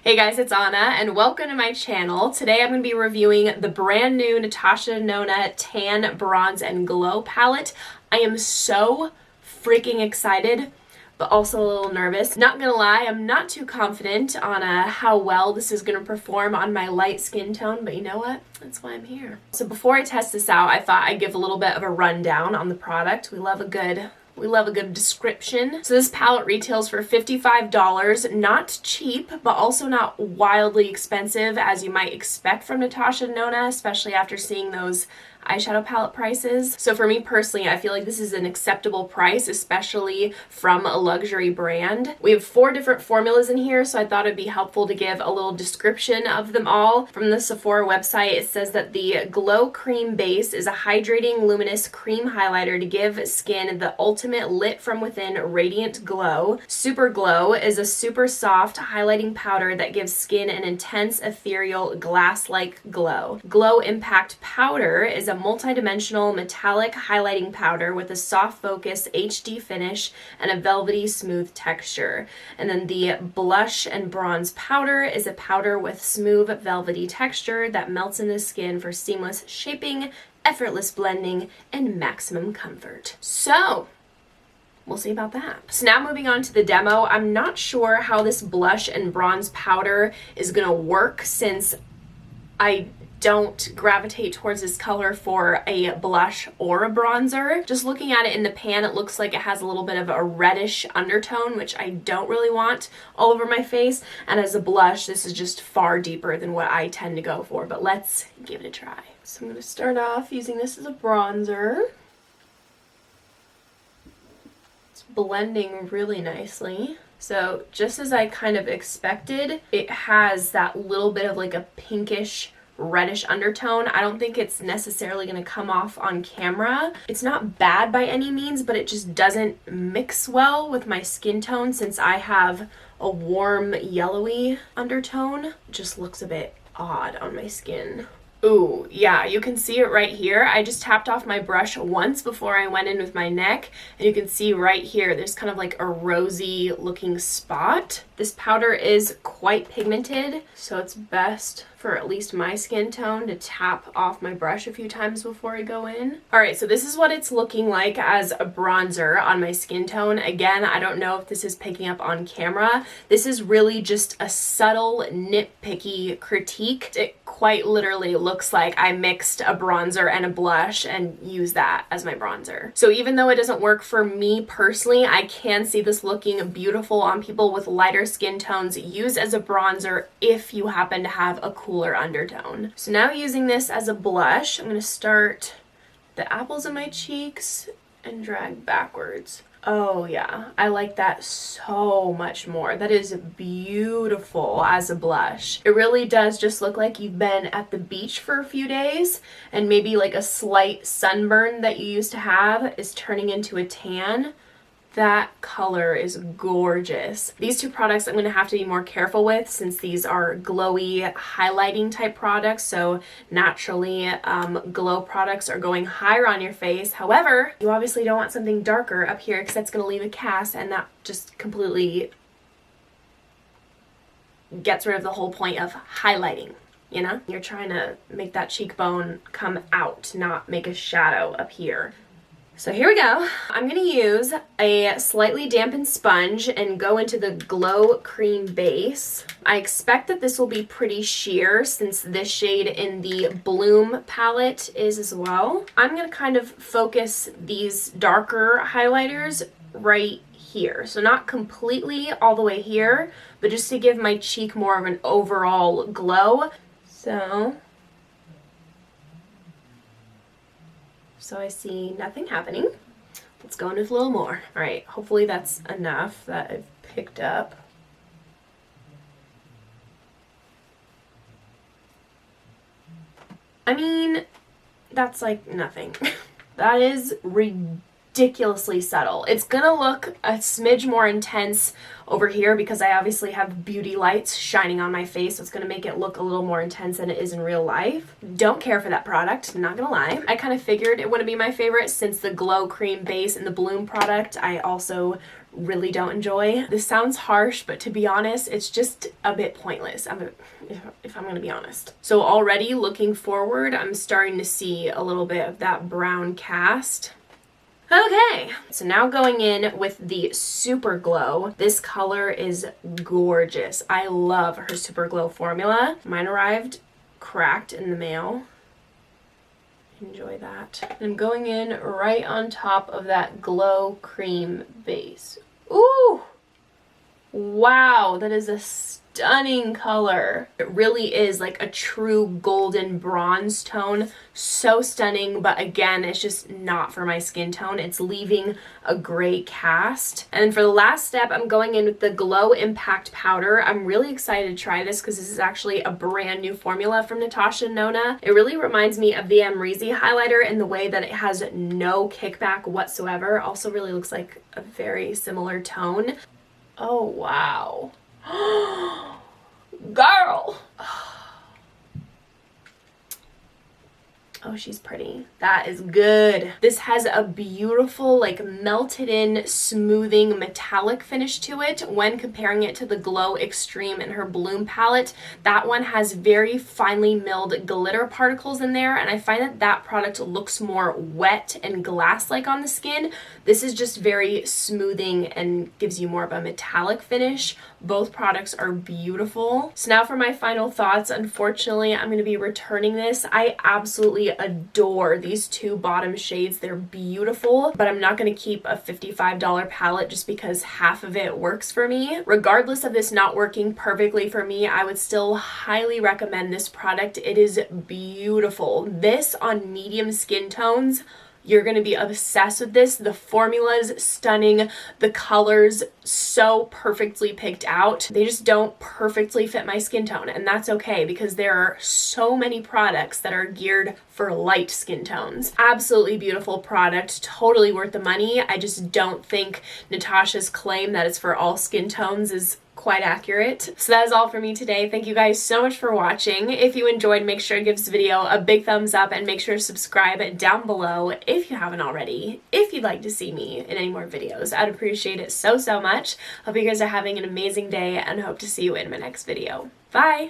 Hey guys, it's Anna and welcome to my channel. Today I'm going to be reviewing the brand new Natasha Denona Tan, Bronze, and Glow palette. I am so freaking excited, but also a little nervous. Not gonna lie, I'm not too confident on how well this is gonna perform on my light skin tone, but you know what? That's why I'm here. So before I test this out, I thought I'd give a little bit of a rundown on the product. We love a good description. So this palette retails for $55. Not cheap, but also not wildly expensive as you might expect from Natasha Denona, especially after seeing those eyeshadow palette prices. So for me personally, I feel like this is an acceptable price, especially from a luxury brand. We have 4 different formulas in here, so I thought it'd be helpful to give a little description of them all. From the Sephora website, it says that the Glow Cream Base is a hydrating, luminous cream highlighter to give skin the ultimate lit from within radiant glow. Super Glow is a super soft highlighting powder that gives skin an intense, ethereal, glass-like glow. Glow Impact Powder is a multi-dimensional metallic highlighting powder with a soft focus HD finish and a velvety smooth texture. And then the Blush and Bronze Powder is a powder with smooth velvety texture that melts in the skin for seamless shaping, effortless blending, and maximum comfort. So we'll see about that. So now moving on to the demo, I'm not sure how this Blush and Bronze Powder is gonna work since I don't gravitate towards this color for a blush or a bronzer. Just looking at it in the pan, it looks like it has a little bit of a reddish undertone, which I don't really want all over my face. And as a blush, this is just far deeper than what I tend to go for, but let's give it a try. So I'm gonna start off using this as a bronzer. It's blending really nicely. So just as I kind of expected, it has that little bit of like a pinkish reddish undertone. I don't think it's necessarily going to come off on camera. It's not bad by any means, but it just doesn't mix well with my skin tone since I have a warm yellowy undertone. It just looks a bit odd on my skin. Ooh, yeah, you can see it right here. I just tapped off my brush once before I went in with my neck, and you can see right here, there's kind of like a rosy looking spot. This powder is quite pigmented, so it's best for at least my skin tone to tap off my brush a few times before I go in. All right, so this is what it's looking like as a bronzer on my skin tone. Again, I don't know if this is picking up on camera. This is really just a subtle, nitpicky critique. It quite literally looks like I mixed a bronzer and a blush and used that as my bronzer. So even though it doesn't work for me personally, I can see this looking beautiful on people with lighter skin tones. Use as a bronzer if you happen to have a cooler undertone. So now using this as a blush, I'm going to start the apples of my cheeks and drag backwards. Oh yeah, I like that so much more. That is beautiful as a blush. It really does just look like you've been at the beach for a few days and maybe like a slight sunburn that you used to have is turning into a tan. That color is gorgeous. These 2 products I'm going to have to be more careful with since these are glowy highlighting type products. So naturally, glow products are going higher on your face. However, you obviously don't want something darker up here because that's going to leave a cast, and that just completely gets rid of the whole point of highlighting. You know, you're trying to make that cheekbone come out, not make a shadow up here. So here we go. I'm going to use a slightly dampened sponge and go into the Glow Cream Base. I expect that this will be pretty sheer since this shade in the Bloom palette is as well. I'm going to kind of focus these darker highlighters right here. So not completely all the way here, but just to give my cheek more of an overall glow. So I see nothing happening. Let's go in with a little more. All right, hopefully that's enough that I've picked up. I mean, that's like nothing. That is ridiculously subtle. It's gonna look a smidge more intense over here because I obviously have beauty lights shining on my face, so it's gonna make it look a little more intense than it is in real life. Don't care for that product, not gonna lie. I kind of figured it wouldn't be my favorite since the Glow Cream Base and the Bloom product I also really don't enjoy. This sounds harsh, but to be honest, it's just a bit pointless, if I'm gonna be honest. So already looking forward, I'm starting to see a little bit of that brown cast. Okay, so now going in with the Super Glow. This color is gorgeous. I love her Super Glow formula. Mine arrived cracked in the mail. Enjoy that. I'm going in right on top of that Glow Cream base. Ooh! Wow, that is a stunning color. It really is like a true golden bronze tone. So stunning, but again, it's just not for my skin tone. It's leaving a gray cast. And for the last step, I'm going in with the Glow Impact Powder. I'm really excited to try this because this is actually a brand new formula from Natasha Denona. It really reminds me of the Amrezy highlighter in the way that it has no kickback whatsoever. Also really looks like a very similar tone. Oh, wow. Girl. Oh, she's pretty. That is good. This has a beautiful, like, melted in, smoothing, metallic finish to it. When comparing it to the Glow Extreme in her Bloom palette, that one has very finely milled glitter particles in there, and I find that that product looks more wet and glass-like on the skin. This is just very smoothing and gives you more of a metallic finish. Both products are beautiful. So now for my final thoughts. Unfortunately, I'm going to be returning this. I absolutely adore these two bottom shades. They're beautiful, but I'm not going to keep a $55 palette just because half of it works for me. Regardless of this not working perfectly for me, I would still highly recommend this product. It is beautiful. This on medium skin tones, you're going to be obsessed with this. The formula's stunning. The colors so perfectly picked out. They just don't perfectly fit my skin tone, and that's okay because there are so many products that are geared for light skin tones. Absolutely beautiful product, totally worth the money. I just don't think Natasha's claim that it's for all skin tones is quite accurate. So that is all for me today. Thank you guys so much for watching. If you enjoyed, make sure to give this video a big thumbs up and make sure to subscribe down below if you haven't already. If you'd like to see me in any more videos, I'd appreciate it so, so much. Hope you guys are having an amazing day and hope to see you in my next video. Bye!